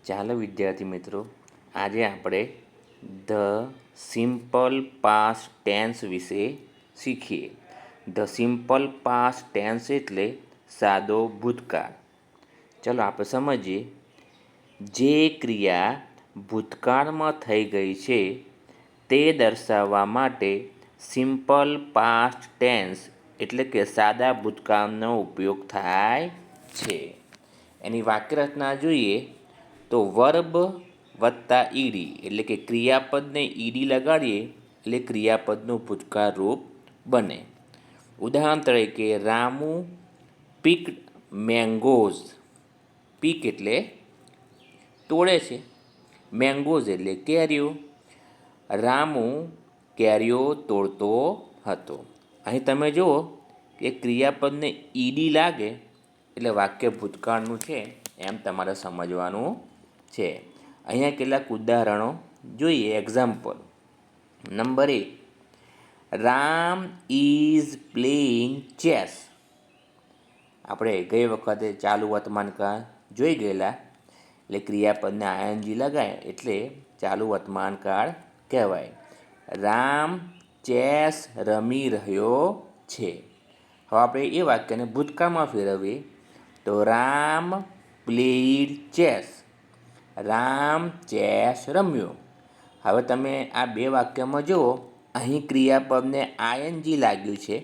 ચાલો વિદ્યાર્થી મિત્રો, આજે આપણે ધ સિમ્પલ પાસ્ટ ટેન્સ વિશે શીખીએ. ધ સિમ્પલ પાસ્ટ ટેન્સ એટલે સાદો ભૂતકાળ. ચલો આપણે સમજીએ. જે ક્રિયા ભૂતકાળમાં થઈ ગઈ છે તે દર્શાવવા માટે સિમ્પલ પાસ્ટ ટેન્સ એટલે કે સાદા ભૂતકાળનો ઉપયોગ થાય છે. એની વાક્યરચના જોઈએ તો વર્બ વત્તા ઈડી એટલે કે ક્રિયાપદને ઈડી લગાડીએ એટલે ક્રિયાપદનું ભૂતકાળ રૂપ બને. ઉદાહરણ તરીકે રામુ પીક્ડ મેંગોઝ. પીક એટલે તોડે છે, મેંગોઝ એટલે કેરીઓ. રામુ કેરીઓ તોડતો હતો. અહીં તમે જુઓ કે ક્રિયાપદને ઈડી લાગે એટલે વાક્ય ભૂતકાળનું છે એમ તમારે સમજવાનું છે. અહીંયા કેટલાક ઉદાહરણો જોઈએ. Example number 1, Ram is playing chess. આપણે ગઈ વખતે ચાલુ વર્તમાનકાળ જોઈ ગયેલા એટલે ક્રિયાપદને આઈએનજી લગાય એટલે ચાલુ વર્તમાનકાળ કહેવાય. રામ ચેસ રમી રહ્યો છે. હવે આપણે એ વાક્યને ભૂતકાળમાં ફેરવીએ તો Ram played chess. Ram chess રમ્યો. હવે તમે આ બે વાક્યમાં જુઓ, અહીં ક્રિયાપદને આઈએનજી લાગ્યું છે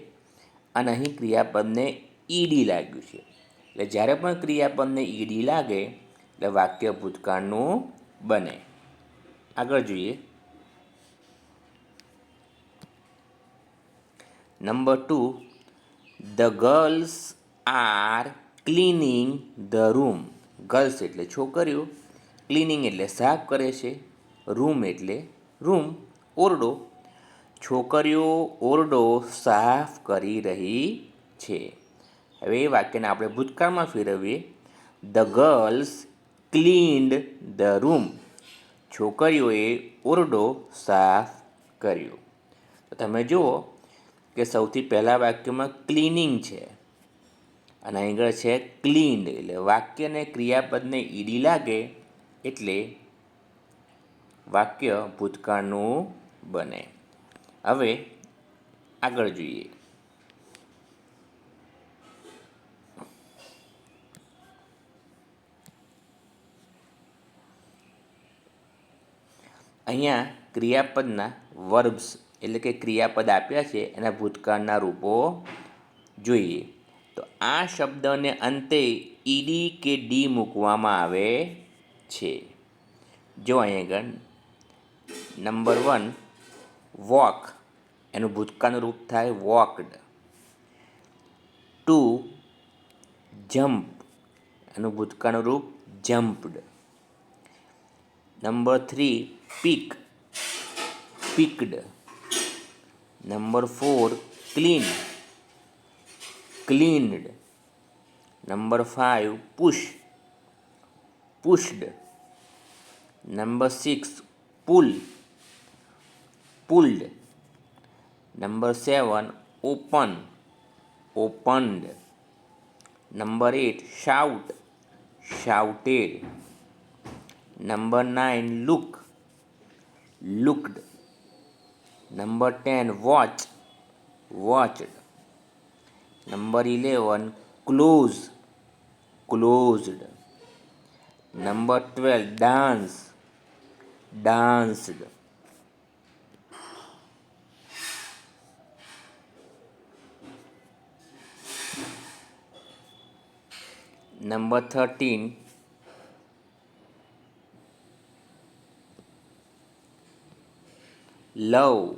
અને અહીં ક્રિયાપદને ઈડી લાગ્યું છે. એટલે જ્યારે પણ ક્રિયાપદને ઈડી લાગે એટલે વાક્ય ભૂતકાળનું બને. આગળ જોઈએ. Number 2, the girls are cleaning the room. Girls એટલે છોકરીઓ, ક્લિનિંગ એટલે સાફ કરે છે, રૂમ એટલે રૂમ ઓરડો. છોકરીઓ ઓરડો સાફ કરી રહી છે. હવે એ વાક્યને આપણે ભૂતકાળમાં ફેરવીએ. The girls cleaned the room. છોકરીઓએ ઓરડો સાફ કર્યો. તો તમે જુઓ કે સૌથી પહેલાં વાક્યમાં ક્લિનિંગ છે અને અહીં આગળ છે ક્લીન્ડ. એટલે વાક્યને ક્રિયાપદને ઈડી લાગે એટલે વાક્ય ભૂતકાળનું બને. હવે આગળ જોઈએ. અહીંયા ક્રિયાપદના વર્બ્સ એટલે કે ક્રિયાપદ આપ્યા છે એના ભૂતકાળના રૂપો જોઈએ. તો આ શબ્દને અંતે ઈડી કે ડી મૂકવામાં આવે છે. જો અહીં આગળ નંબર 1, વોક. એનું ભૂતકાળનું રૂપ થાય વોકડ. 2, જમ્પ. એનું ભૂતકાળનું રૂપ jumped. Number 3, pick. Picked. Number 4, clean. Cleaned. Number 5, push. Pushed. Number 6, pull. Pulled. Number 7, open. Opened. Number 8, shout. Shouted. Number 9, look. Looked. Number 10, watch. Watched. Number 11, close. Closed. Number 12, dance. Danced. Number 13, love.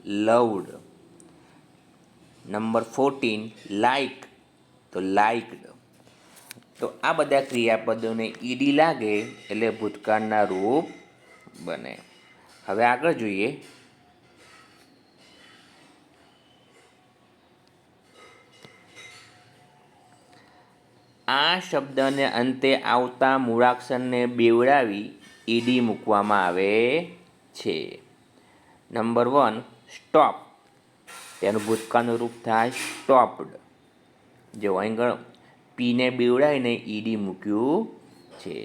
Loved. Number 14, like. તો liked. તો આ બધા ક્રિયાપદોને ED લાગે એટલે ભૂતકાળના રૂપ બને. હવે આગળ જોઈએ. આ શબ્દને અંતે આવતા મૂળાક્ષરને બેવડાવી ઈડી મૂકવામાં આવે છે. Number 1, stop. તેનું ભૂતકાળનું રૂપ થાય સ્ટોપ્ડ. જો અહીં આગળ પીને બેવડાવીને ઈડી મૂક્યું છે.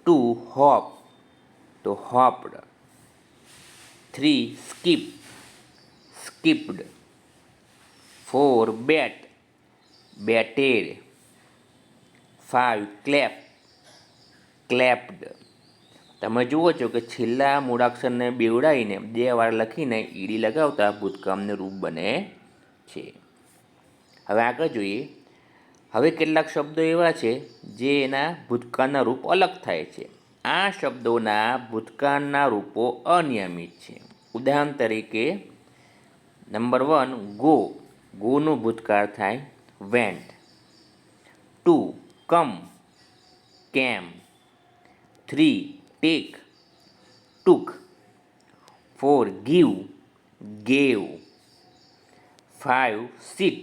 2 હોપ તો હોપ્ડ, 3 સ્કીપ સ્કીપ્ડ, 4 બેટ બેટેડ, 5 ક્લેપ ક્લેપ્ડ. તમે જુઓ છો કે છેલ્લા મૂળાક્ષરને બેવડાવીને 2 વાર લખીને ઈડી લગાવતા ભૂતકાળનું રૂપ બને છે. હવે આગળ જોઈએ. હવે કેટલાક શબ્દો એવા છે જે એના ભૂતકાળના રૂપ અલગ થાય છે. આ શબ્દોના ભૂતકાળના રૂપો અનિયમિત છે. ઉદાહરણ તરીકે નંબર 1 ગો, ગોનું ભૂતકાળ થાય vent. 2 come came. 3 take took. 4 give gave. 5 sit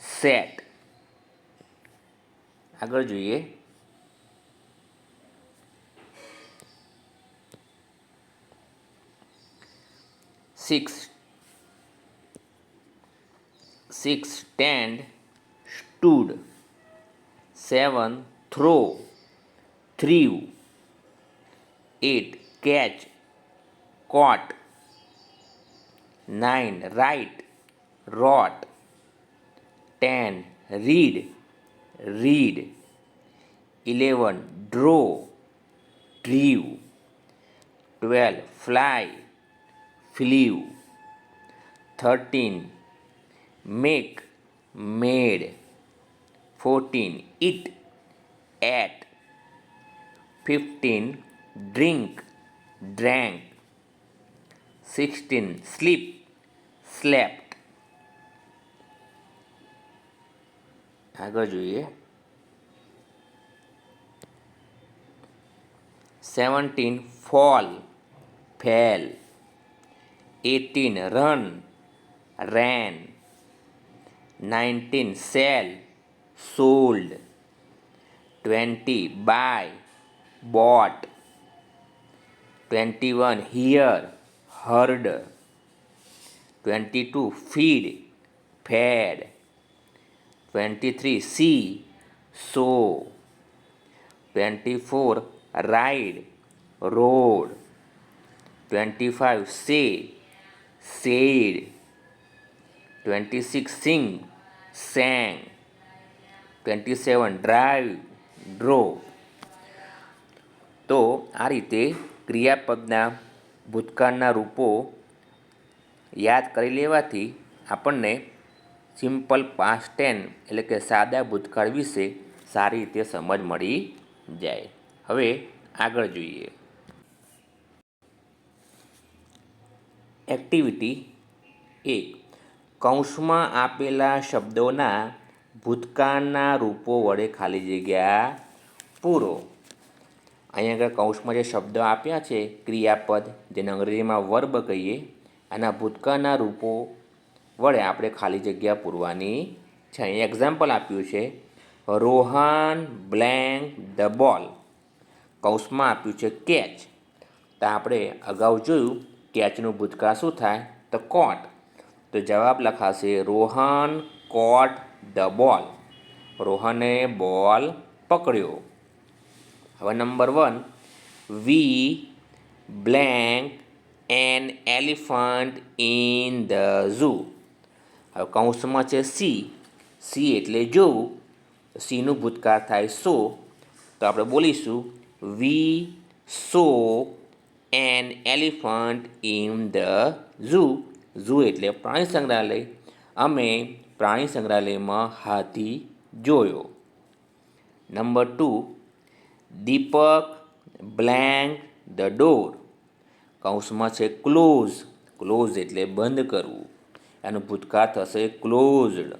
sat. આગળ જોઈએ. 6 stand stood. 7 throw threw. 8 catch caught. 9 write wrote. 10 read read. 11 draw drew. 12 fly flew. 13 make made. 14 eat ate. 15 drink drank. 16 sleep slept. આગળ જોઈએ. 17 fall fell. 18 run ran. 19 sell sold. 20 buy bought. 21 hear heard. 22 feed fed. 23 see saw. 24 ride rode. 25 say said. 26 sing sang. 27 drive drove. તો આ રીતે ક્રિયાપદના ભૂતકાળના રૂપો યાદ કરી લેવાથી આપણને સિમ્પલ પાસ્ટ ટેન્સ એટલે કે સાદા ભૂતકાળ વિશે સારી રીતે સમજ મળી જાય. હવે આગળ જોઈએ. એક્ટિવિટી 1. કૌંસમાં આપેલા શબ્દોના ભૂતકાળના રૂપો વડે ખાલી જગ્યા પૂરો. અહીંયા આગળ કૌંસમાં જે શબ્દો આપ્યા છે ક્રિયાપદ, જેને અંગ્રેજીમાં વર્બ કહીએ, આના ભૂતકાળના રૂપો વડે આપણે ખાલી જગ્યા પૂરવાની છે. અહીં એક્ઝામ્પલ આપ્યું છે રોહન બ્લેન્ક ધ બોલ. કૌંસમાં આપ્યું છે કેચ. તો આપણે અગાઉ જોયું કેચનું ભૂતકાળ શું થાય તો કોટ. તો જવાબ લખાશે Rohan caught the ball. રોહને ball પકડ્યો. હવે number 1 we blank an elephant in the zoo. હવે કૌંસમાં છે સી. સી એટલે જોવું. સીનું ભૂતકાળ થાય સો. તો આપણે બોલીશું we saw an elephant in the zoo. Zoo એટલે પ્રાણી સંગ્રહાલય. અમે પ્રાણી સંગ્રહાલયમાં હાથી જોયો. Number 2 Deepak blank the door. કૌંસમાં છે ક્લોઝ. ક્લોઝ એટલે બંધ કરવું. એનું ભૂતકાળ થશે ક્લોઝડ.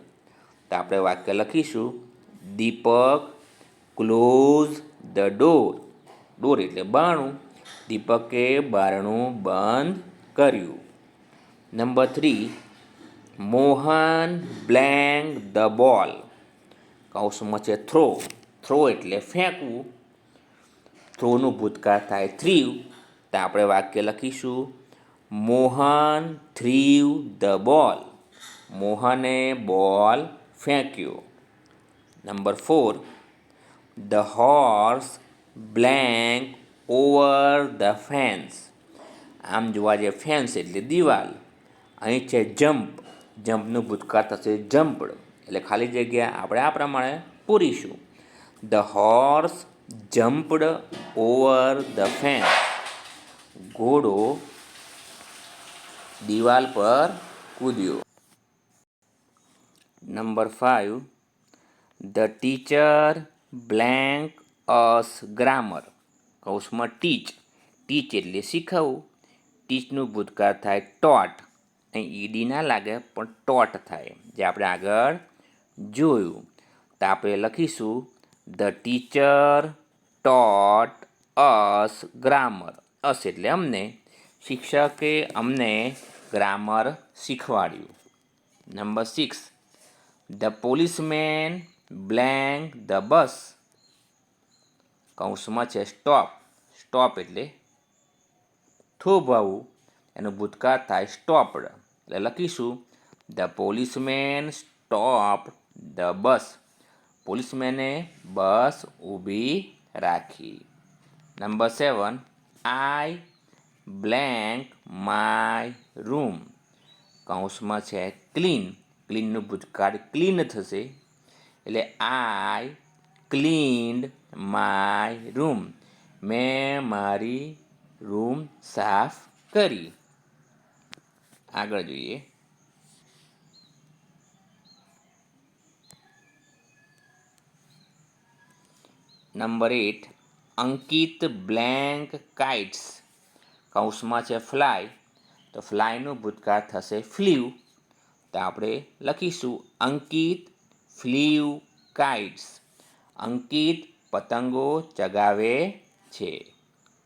તો આપણે વાક્ય લખીશું દીપક ક્લોઝ ધ ડોર. ડોર એટલે બારણું. દીપકે બારણું બંધ કર્યું. Number 3 Mohan blank the ball. કૌંસમાં છે થ્રો. થ્રો એટલે ફેંકવું. થ્રોનું ભૂતકાળ થાય થ્રીવ. તો આપણે વાક્ય લખીશું મોહન થ્રીવ ધ બોલ. મોહને બોલ ફેંક્યો. Number 4 the horse blank over the fence. આમ જોવા જઈએ ફેન્સ એટલે દિવાલ. અહીં છે જમ્પ. જમ્પનું ભૂતકાળ થશે જમ્પડ, એટલે ખાલી જગ્યા આપણે આ પ્રમાણે પૂરીશું. The horse jumped over the fence. ઘોડો દિવાલ પર કૂદ્યો. Number 5, the teacher blank us grammar. કૌંસમાં ટીચ. ટીચ એટલે શીખવવું. ટીચનું ભૂતકાળ થાય ટોટ. અહીં ઈડી ના લાગે પણ ટોટ થાય, જે આપણે આગળ જોયું. તો આપણે લખીશું the teacher taught us grammar. Us એટલે અમને. શિક્ષકે અમને ગ્રામર શીખવાડ્યું. Number 6, the policeman blank the bus. કૌંસમાં છે સ્ટોપ. સ્ટોપ એટલે થોભાવવું. એનું ભૂતકાળ થાય સ્ટોપડ, એટલે લખીશું the policeman stop the bus. પોલીસમેને બસ ઊભી રાખી. Number 7, I blank my room. કૌંસમાં છે ક્લીન. ક્લીનનું ભૂતકાળ ક્લીન થશે, એટલે આઈ ક્લીન્ડ માય રૂમ. મેં મારી રૂમ સાફ કરી. આગળ જોઈએ. નંબર 8, અંકિત બ્લેન્ક કાઇટ્સ. કૌંસમાં છે ફ્લાય. તો ફ્લાયનું ભૂતકાળ થશે ફ્લીવ. તો આપણે લખીશું અંકિત ફ્લીવ કાઇટ્સ. અંકિત પતંગો ચગાવે છે.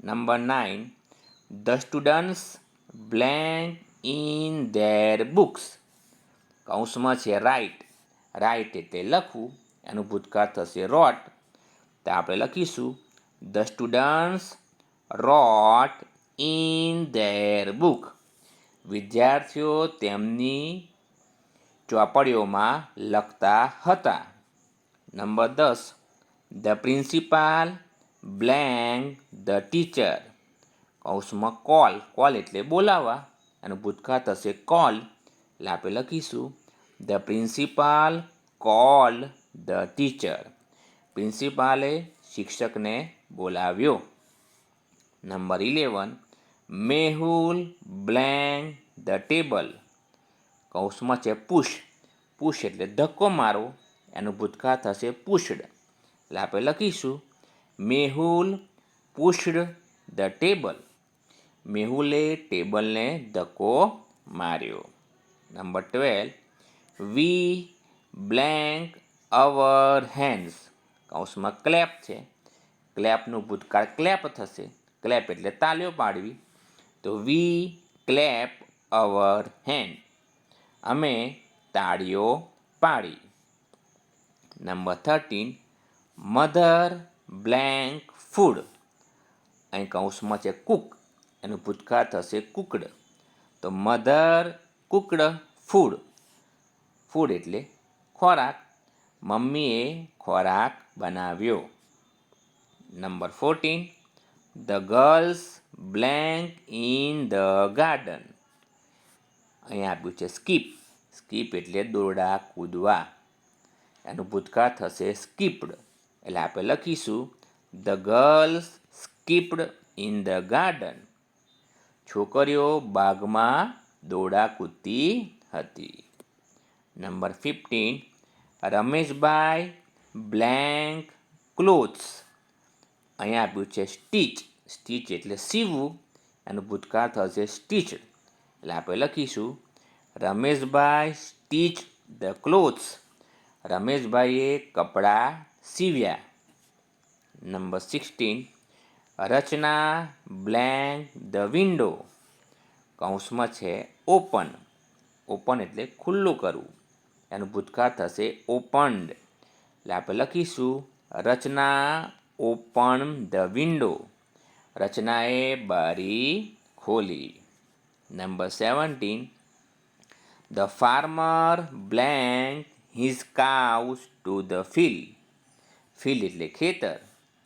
Number 9, the students blank in their books. કૌંસમાં છે રાઇટ. રાઇટ એટલે લખવું. એનું ભૂતકાળ થશે રોટ. તો આપણે લખીશું the students wrote in their book. વિદ્યાર્થીઓ તેમની ચોપડીઓમાં લખતા હતા. Number 10, the principal blank the teacher. કૌંસમાં કોલ. કોલ એટલે બોલાવવા. એનું ભૂતકાળ થશે કોલ, એટલે આપણે લખીશું the principal call the teacher. પ્રિન્સિપાલે શિક્ષકને બોલાવ્યો. Number 11, Mehul blank the table. કૌંસમાં છે પુશ. પુશ એટલે ધક્કો મારો. એનું ભૂતકાળ થશે પુશ્ડ, એટલે આપણે લખીશું મેહુલ પુશ્ડ ધ ટેબલ. મેહુલે ટેબલને ધક્કો માર્યો. નંબર 12, વી બ્લેન્ક અવર હેન્ડ્સ. કૌંસમાં ક્લેપ છે. ક્લેપનું ભૂતકાળ ક્લેપ થશે. ક્લેપ એટલે તાળીઓ પાડવી. તો વી ક્લેપ અવર હેન્ડ. અમે તાળીઓ પાડી. Number 13, mother blank food. અહીં કૌંસમાં છે કુક. એનું ભૂતકાળ થશે કુકડ. તો મધર કુકડ ફૂડ. ફૂડ એટલે ખોરાક. મમ્મીએ ખોરાક બનાવ્યો. Number 14, the girls blank in the garden. અહીં આપ્યું છે સ્કીપ. સ્કીપ એટલે દોરડા કૂદવા. એનું ભૂતકાળ થશે સ્કીપ્ડ, એટલે આપણે લખીશું the girls skipped in the garden. છોકરીઓ બાગમાં દોરડા કૂદતી હતી. Number 15, Rameshbhai blank clothes. અહીંયા આપ્યું છે સ્ટીચ. સ્ટીચ એટલે સીવવું. એનું ભૂતકાળ થશે સ્ટીચડ, એટલે આપણે લખીશું રમેશભાઈ સ્ટીચ ધ ક્લોથ્સ. રમેશભાઈએ કપડાં સીવ્યા. Number 16, Rachna blank the window. કૌંસમાં છે ઓપન. ઓપન એટલે ખુલ્લું કરવું. એનું ભૂતકાળ થશે ઓપન્ડ, એટલે આપણે લખીશું રચના ઓપન ધ વિન્ડો. રચનાએ બારી ખોલી. Number 17, the farmer blank his cows to the field. Field એટલે ખેતર.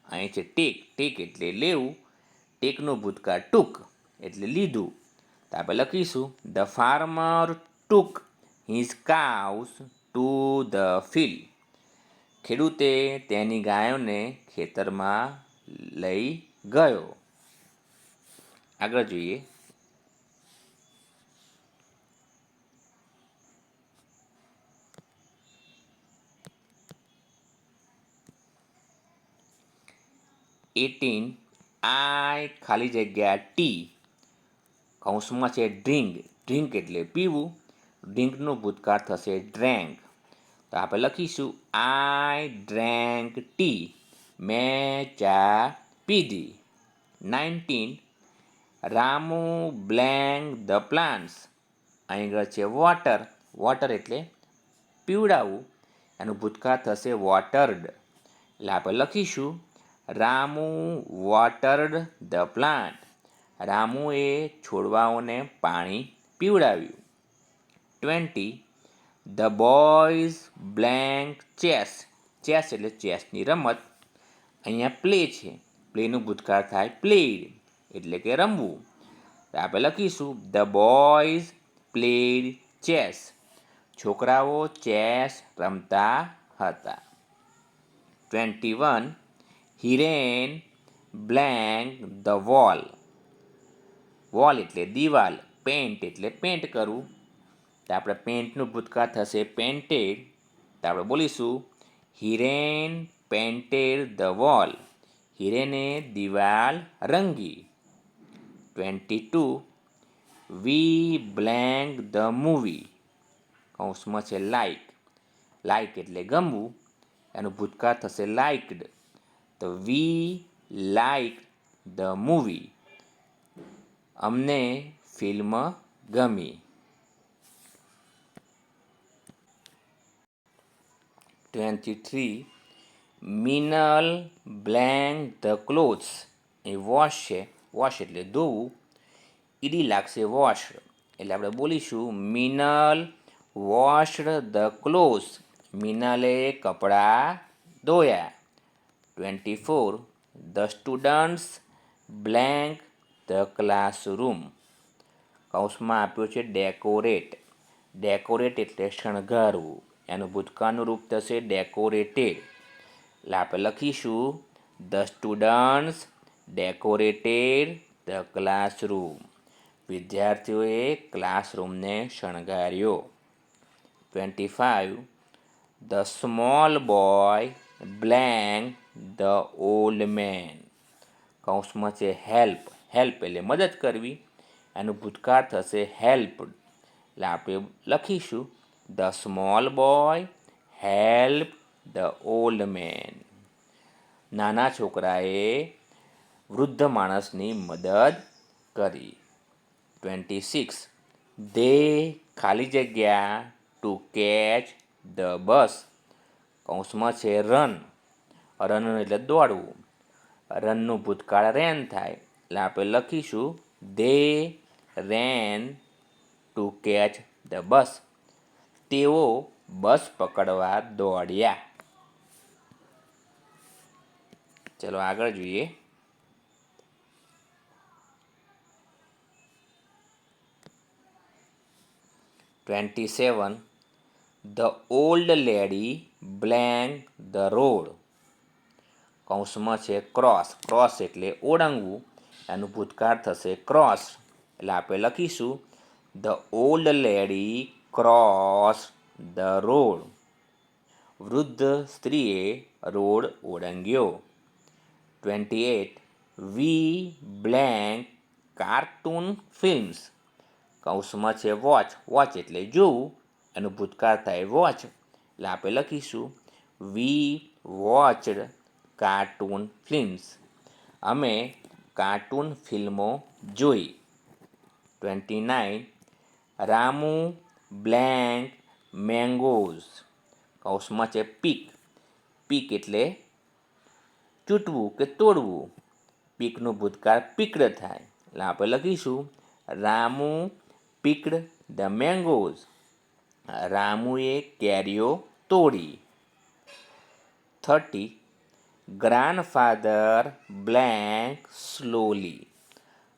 અહીં છે ટેક. ટેક એટલે લેવું. ટેકનું ભૂતકાળ ટૂંક એટલે લીધું. તો આપણે લખીશું the farmer took his cows to the field. ખેડૂતે તેની ગાયોને ખેતરમાં લઈ ગયો. આગળ જોઈએ. આઈ ખાલી જગ્યા ટી કૌંસમાં છે ડ્રિંક. ડ્રિંક એટલે પીવું. ડ્રિંકનું ભૂતકાળ થશે ડ્રેન્ક. તો આપણે લખીશું આઈ ડ્રેન્ક ટી. મેં ચા પીધી. 19 રામુ બ્લેન્ક ધ પ્લાન્ટ્સ. અહીં આગળ છે વોટર. વોટર એટલે પીવડાવવું. એનું ભૂતકાળ થશે વોટર્ડ. એટલે આપણે લખીશું રામુ વોટર્ડ ધ પ્લાન્ટ. રામુએ છોડવાઓને પાણી પીવડાવ્યું. 20 the boys blank chess. Chess એટલે ચેસની રમત. અહીંયા પ્લે છે. પ્લેનું ભૂતકાળ થાય પ્લેડ એટલે કે રમવું. આપણે લખીશું ધ બોયઝ પ્લેડ ચેસ. છોકરાઓ ચેસ રમતા હતા. 21 Hiren blank the wall. Wall એટલે દિવાલ. પેન્ટ એટલે પેન્ટ કરવું. તો આપણે પેન્ટનું ભૂતકાળ થશે પેન્ટેડ. તો આપણે બોલીશું હિરેન પેન્ટેડ ધ વોલ. હિરેને દિવાલ રંગી. 22 વી બ્લેન્ક ધ મૂવી. કૌંસમાં છે લાઇક. લાઇક એટલે ગમવું. એનું ભૂતકાળ થશે લાઇકડ. તો વી લાઇક ધ મૂવી. અમને ફિલ્મ ગમી. 23 Minal blank the clothes. A wash છે. વોશ એટલે ધોવું. ઈડી લાગશે વોશ. એટલે આપણે બોલીશું મિનલ વોશ્ડ ધ ક્લોથ્સ. મિનલે કપડાં ધોયા. 24 the students blank the classroom. કૌંસમાં આપ્યો છે ડેકોરેટ. ડેકોરેટ એટલે શણગારવું. એનું ભૂતકાળનું રૂપ થશે ડેકોરેટેડ. એટલે આપણે લખીશું the students decorated the classroom. વિદ્યાર્થીઓએ ક્લાસરૂમને શણગાર્યો. 25 the small boy blank the old man. કૌંસમાં છે હેલ્પ. હેલ્પ એટલે મદદ કરવી. એનું ભૂતકાળ થશે હેલ્પડ. એટલે આપણે લખીશું the small boy help the old man. નાના છોકરાએ વૃદ્ધ માણસની મદદ કરી. 26 ધે ખાલી જગ્યા ટુ કેચ ધ બસ. કૌંસમાં છે રન. રન એટલે દોડવું. રનનું ભૂતકાળ રેન થાય. એટલે આપણે લખીશું they ran to catch the bus. તેઓ બસ પકડવા દોડ્યા. ચલો આગળ જોઈએ. '27 the old lady blank the road. કૌંસમાં છે ક્રોસ. ક્રોસ એટલે ઓળંગવું. એનું ભૂતકાળ થશે ક્રોસ. એટલે આપણે લખીશું the old lady cross the road. વૃદ્ધ સ્ત્રીએ રોડ ઓળંગ્યો. 28 વી બ્લેન્ક કાર્ટૂન ફિલ્મ્સ. કૌંસમાં છે વોચ. વોચ એટલે જોવું. એનું ભૂતકાળ થાય વોચ. એટલે આપણે લખીશું વી વોચડ કાર્ટૂન ફિલ્મ્સ. અમે કાર્ટૂન ફિલ્મો જોઈ. 29 રામુ બ્લેન્ક મેંગોઝ. કૌંસમાં છે પીક. પીક એટલે ચૂંટવું કે તોડવું. પીકનું ભૂતકાળ પીકડ થાય. એટલે આપણે લખીશું રામુ પીકડ ધ મેંગોઝ. રામુએ કેરીઓ તોડી. 30 ગ્રાન્ડફાધર બ્લેન્ક સ્લોલી.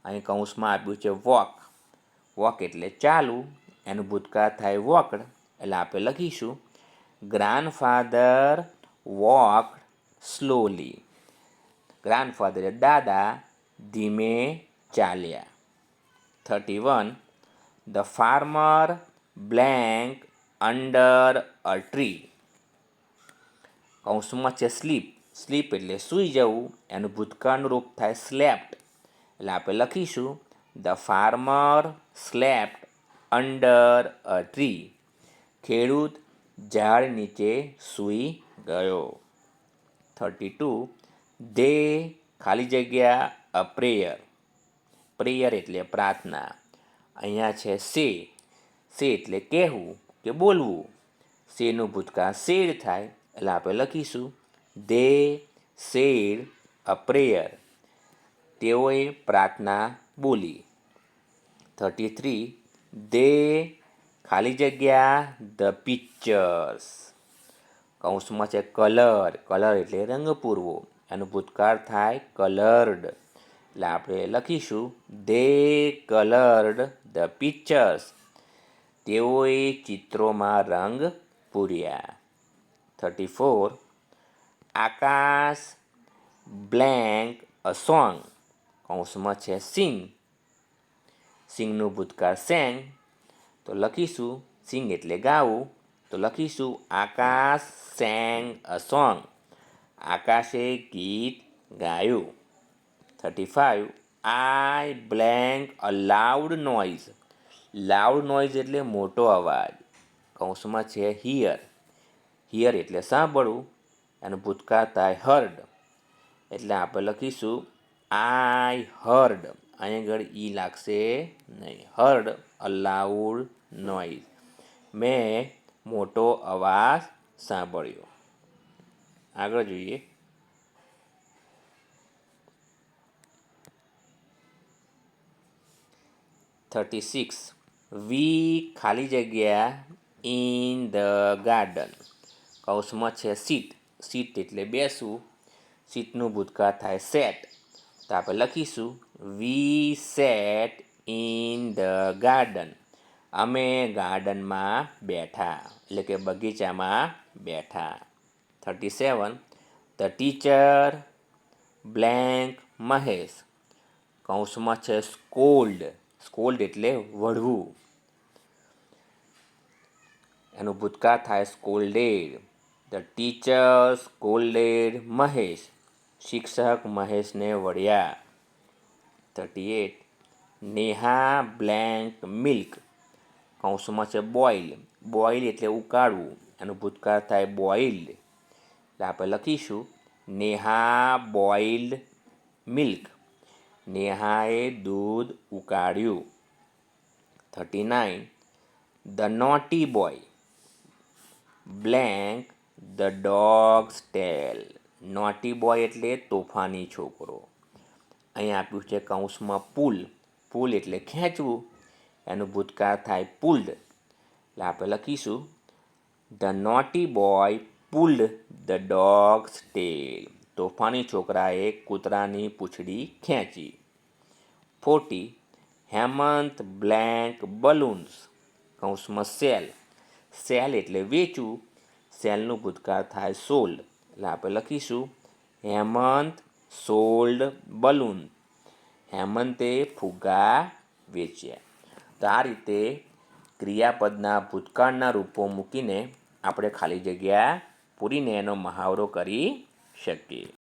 અહીં કૌંસમાં આપ્યું છે વોક. વોક એટલે ચાલુ, એનું ભૂતકાળ થાય વોકડ, એટલે આપણે લખીશું ગ્રાન્ડફાધર વોકડ સ્લોલી. ગ્રાન્ડફાધર એટલે દાદા ધીમે ચાલ્યા. 31. The farmer blank under a tree. કૌંસમાં છે સ્લીપ. સ્લીપ એટલે સૂઈ જવું, એનું ભૂતકાળનું રૂપ થાય સ્લેપ્ટ, એટલે આપણે લખીશું the farmer slept under a tree. ખેડૂત ઝાડ નીચે સૂઈ ગયો. 32. ધે ખાલી જગ્યા અ પ્રેયર. પ્રેયર એટલે પ્રાર્થના. અહીંયા છે સે. સે એટલે કહેવું કે બોલવું. સેનું ભૂતકાળ સેડ થાય, એટલે આપણે લખીશું ધે સેડ અ પ્રેયર. તેઓએ પ્રાર્થના બોલી. 33. ધે ખાલી જગ્યા ધ પિક્ચર્સ. કૌંસમાં છે કલર. કલર એટલે રંગ પૂરવો, એનું ભૂતકાળ થાય કલર્ડ, એટલે આપણે લખીશું ધે કલર્ડ ધ પિક્ચર્સ. તેઓએ ચિત્રોમાં રંગ પૂર્યા. 34. આકાશ બ્લેન્ક અ સોંગ. કૌંસમાં છે સિંગ. સિંગનું ભૂતકાળ સેંગ, તો લખીશું સિંગ એટલે ગાવું, તો લખીશું આકાશ સેંગ અ સોંગ. આકાશે ગીત ગાયું. 35. I blank a loud noise. Loud noise એટલે મોટો અવાજ. કૌંસમાં છે હિયર. હિયર એટલે સાંભળવું, એનું ભૂતકાળ થાય હર્ડ, એટલે આપણે લખીશું આઈ હર્ડ. અહીં આગળ ઈ લાગશે નહીં. હર્ડ અ લાઉડ નોઇઝ. મેં મોટો અવાજ સાંભળ્યો. આગળ જોઈએ. 36. વી ખાલી જગ્યા ઇન ધ ગાર્ડન. કૌંસમાં છે સીટ. સીટ એટલે બેસવું, સીટનું ભૂતકાળ થાય સેટ, તો આપણે લખીશું વી સેટ ઇન ધ ગાર્ડન. અમે ગાર્ડનમાં બેઠા, એટલે કે બગીચામાં બેઠા. 37. The teacher blank Mahesh. કૌંસમાં છે સ્કોલ્ડ. સ્કોલ્ડ એટલે વઢવું, એનું ભૂતકાળ થાય સ્કોલ્ડેડ. The teacher સ્કોલ્ડેડ Mahesh. શિક્ષક મહેશને વઢ્યા. 38. Neha blank milk. કૌંસમાં છે બોઇલ. બોઇલ એટલે ઉકાળવું, એનું ભૂતકાળ થાય બોઇલ્ડ, એટલે આપણે લખીશું નેહા બોઇલ્ડ મિલ્ક. નેહાએ દૂધ ઉકાળ્યું. 39. The naughty boy blank the dog's tail. Naughty boy એટલે તોફાની છોકરો. અહીં આપ્યું છે કૌંસમાં પુલ. પુલ એટલે ખેંચવું, એનું ભૂતકાળ થાય પુલ્ડ, એટલે આપણે લખીશું the naughty boy pulled the dog's tail. તોફાની છોકરાએ કૂતરાની પૂંછડી ખેંચી. 40. Hemant blank balloons. કૌંસમાં સેલ. સેલ એટલે વેચવું, સેલનું ભૂતકાળ થાય સોલ્ડ, એટલે આપણે લખીશું હેમંત સોલ્ડ બલૂન. હેમંતે ફુગ્ગા વેચ્યા. તો આ રીતે ક્રિયાપદના ભૂતકાળના રૂપો મૂકીને આપણે ખાલી જગ્યા પૂરીને એનો મહાવરો કરી શકીએ.